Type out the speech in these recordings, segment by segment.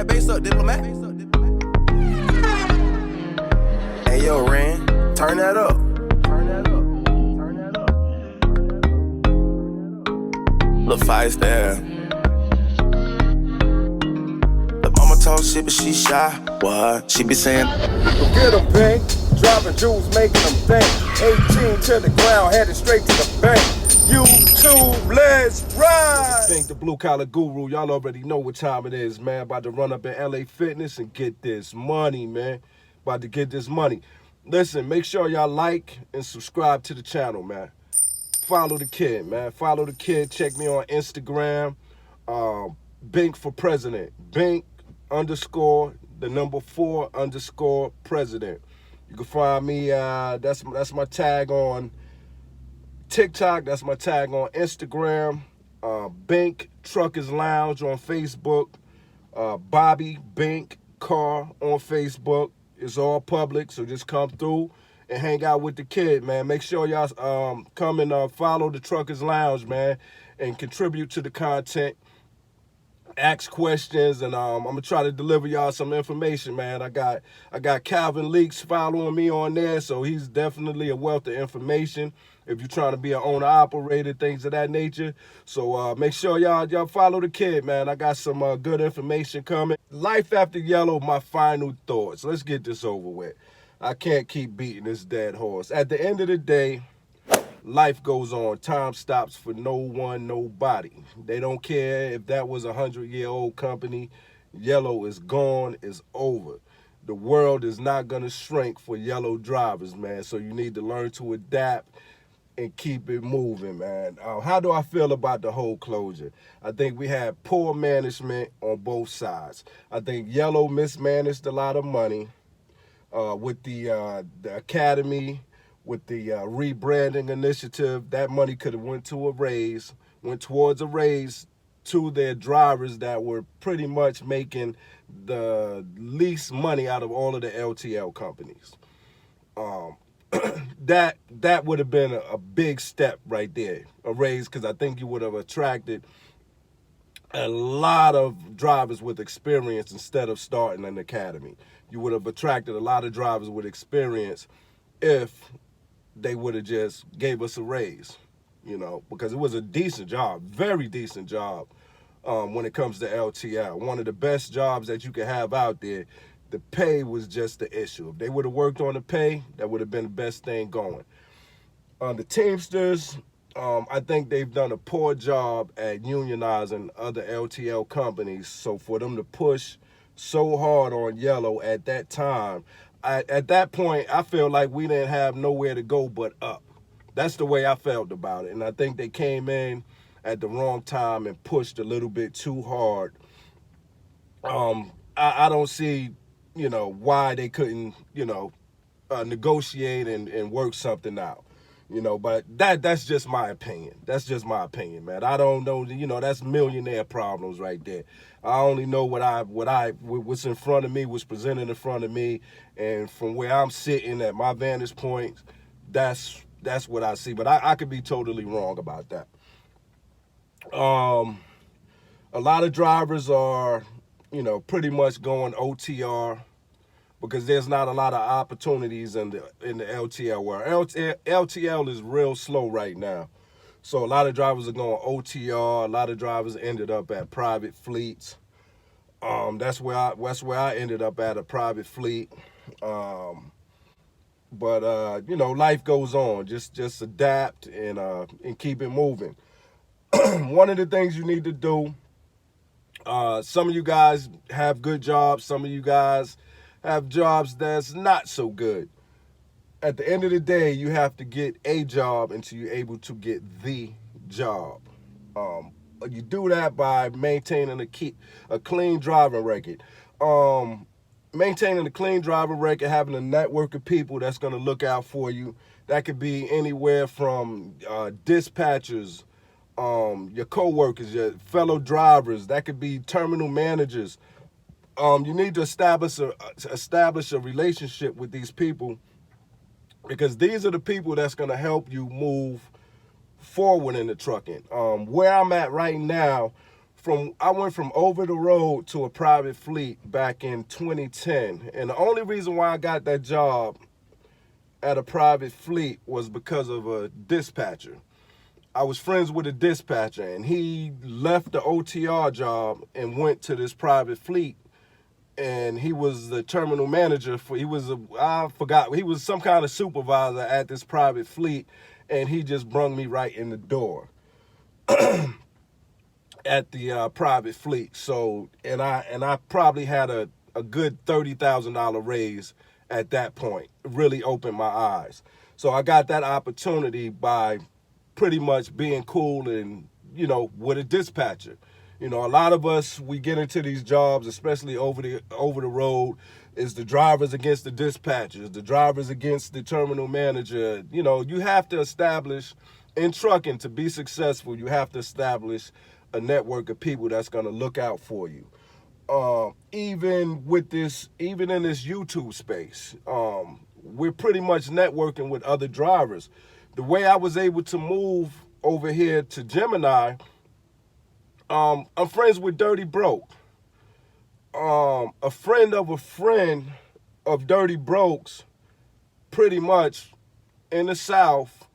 that bass up, diplomat. Hey, yo, Ren, turn that up. Little feist there. The mama talk shit, but she shy. What? She be saying, Go get 'em, Pink. Dropping jewels, making them think. 18 to the ground, headed straight to the bank. YouTube, let's ride! Thank the Blue Collar Guru. Y'all already know what time it is, man. About to run up in LA Fitness and get this money, man. About to get this money. Listen, make sure y'all like and subscribe to the channel, man. Follow the kid, man. Follow the kid. Check me on Instagram. Bink for President. Bink _, the number 4 _ president. You can find me, that's my tag on TikTok. That's my tag on Instagram. Bink Truckers Lounge on Facebook. Bobby Bink Car on Facebook. It's all public, so just come through and hang out with the kid, man. Make sure y'all come and follow the Truckers Lounge, man, and contribute to the content. Ask questions, and I'm gonna try to deliver y'all some information, man. I got Calvin Leaks following me on there, so he's definitely a wealth of information if you're trying to be an owner operator, things of that nature. So make sure y'all follow the kid, man. I got some good information coming. Life after Yellow, my final thoughts. Let's get this over with. I can't keep beating this dead horse. At the end of the day, life goes on. Time stops for no one, nobody. They don't care if that was a 100-year-old company. Yellow is gone, it's over. The world is not going to shrink for yellow drivers, man. So you need to learn to adapt and keep it moving, man. How do I feel about the whole closure? I think we had poor management on both sides. I think Yellow mismanaged a lot of money with the academy, with the rebranding initiative. That money could have went towards a raise to their drivers that were pretty much making the least money out of all of the LTL companies. That would have been a big step right there, a raise, because I think you would have attracted a lot of drivers with experience instead of starting an academy. You would have attracted a lot of drivers with experience if they would have just gave us a raise, you know, because it was a decent job, very decent job when it comes to LTL. One of the best jobs that you could have out there. The pay was just the issue. If they would have worked on the pay, that would have been the best thing going. The Teamsters, I think they've done a poor job at unionizing other LTL companies. So for them to push so hard on Yellow at that time, at that point, I feel like we didn't have nowhere to go but up. That's the way I felt about it. And I think they came in at the wrong time and pushed a little bit too hard. I don't see, you know, why they couldn't, you know, negotiate and work something out, you know, but that's just my opinion. That's just my opinion, man. I don't know, you know, that's millionaire problems right there. I only know what's in front of me, what's presented in front of me, and from where I'm sitting at my vantage point, that's what I see. But I could be totally wrong about that. A lot of drivers are, you know, pretty much going OTR because there's not a lot of opportunities in the LTL world. LTL is real slow right now. So a lot of drivers are going OTR. A lot of drivers ended up at private fleets. That's where I ended up at, a private fleet. But you know, life goes on. Just adapt and keep it moving. One of the things you need to do, some of you guys have good jobs. Some of you guys have jobs that's not so good. At the end of the day, you have to get a job until you're able to get the job. You do that by maintaining a clean driving record. Maintaining a clean driving record, having a network of people that's going to look out for you. That could be anywhere from dispatchers, your co-workers, your fellow drivers. That could be terminal managers. You need to establish a relationship with these people, because these are the people that's going to help you move forward in the trucking. Where I'm at right now, I went from over the road to a private fleet back in 2010. And the only reason why I got that job at a private fleet was because of a dispatcher. I was friends with a dispatcher, and he left the OTR job and went to this private fleet. And he was the terminal manager he was some kind of supervisor at this private fleet, and he just brung me right in the door at the private fleet. So, and I probably had a good $30,000 raise at that point. It really opened my eyes. So I got that opportunity by pretty much being cool and, with a dispatcher. A lot of us, we get into these jobs, especially over the road, is the drivers against the dispatchers, the drivers against the terminal manager. You have to establish, in trucking, to be successful, you have to establish a network of people that's going to look out for you. Even in this YouTube space, we're pretty much networking with other drivers. The way I was able to move over here to Gemini, I'm friends with Dirty Broke. A friend of Dirty Broke's, pretty much in the South,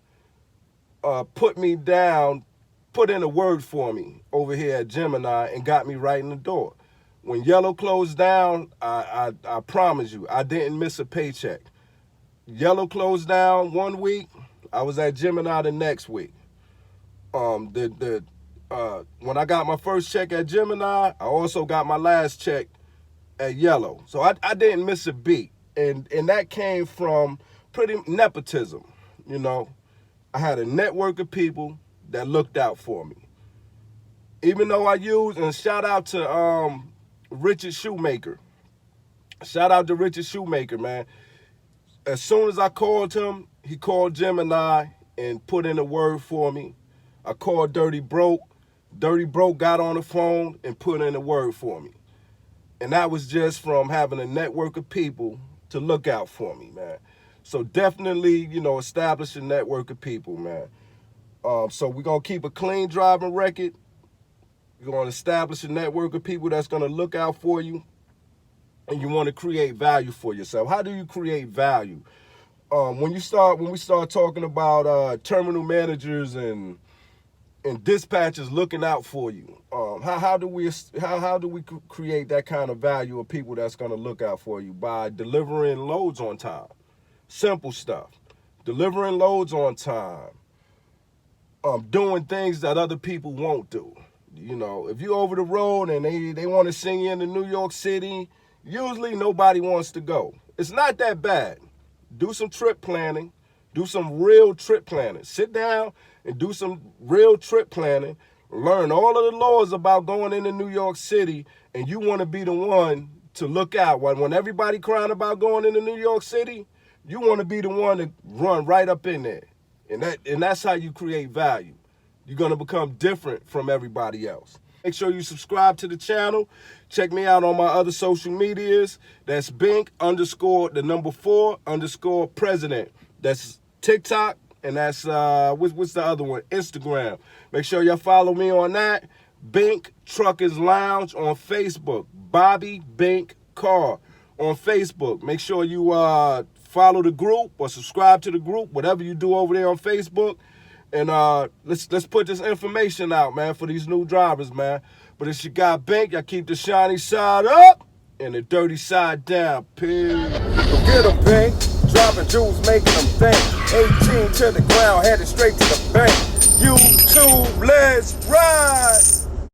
put in a word for me over here at Gemini and got me right in the door. When Yellow closed down, I promise you, I didn't miss a paycheck. Yellow closed down one week, I was at Gemini the next week. When I got my first check at Gemini, I also got my last check at Yellow. So I didn't miss a beat. And that came from pretty nepotism, I had a network of people that looked out for me. Even though I used, and shout out to Richard Shoemaker. Shout out to Richard Shoemaker, man. As soon as I called him, he called Gemini and put in a word for me. I called Dirty Broke. Dirty Broke got on the phone and put in a word for me. And that was just from having a network of people to look out for me, man. So definitely, establish a network of people, man. So we're going to keep a clean driving record. You're going to establish a network of people that's going to look out for you. And you want to create value for yourself. How do you create value? When we start talking about terminal managers and dispatchers looking out for you, how do we create that kind of value of people that's going to look out for you? By delivering loads on time. Simple stuff. Delivering loads on time. Doing things that other people won't do. If you're over the road and they want to send you into New York City, usually nobody wants to go. It's not that bad. Do some trip planning. Do some real trip planning. Sit down and do some real trip planning. Learn all of the laws about going into New York City, and you want to be the one to look out. When everybody crying about going into New York City, you want to be the one to run right up in there. And that's how you create value. You're going to become different from everybody else. Make sure you subscribe to the channel. Check me out on my other social medias. That's Bink_4_president. That's TikTok, and that's, what's the other one? Instagram. Make sure y'all follow me on that. Bink Truckers Lounge on Facebook. Bobby Bink Car on Facebook. Make sure you follow the group or subscribe to the group, whatever you do over there on Facebook. And let's put this information out, man, for these new drivers, man. But it's your guy Bink. I keep the shiny side up and the dirty side down. Peace. Go get 'em, Bink. Dropping jewels, making them think. 18 to the ground, headed straight to the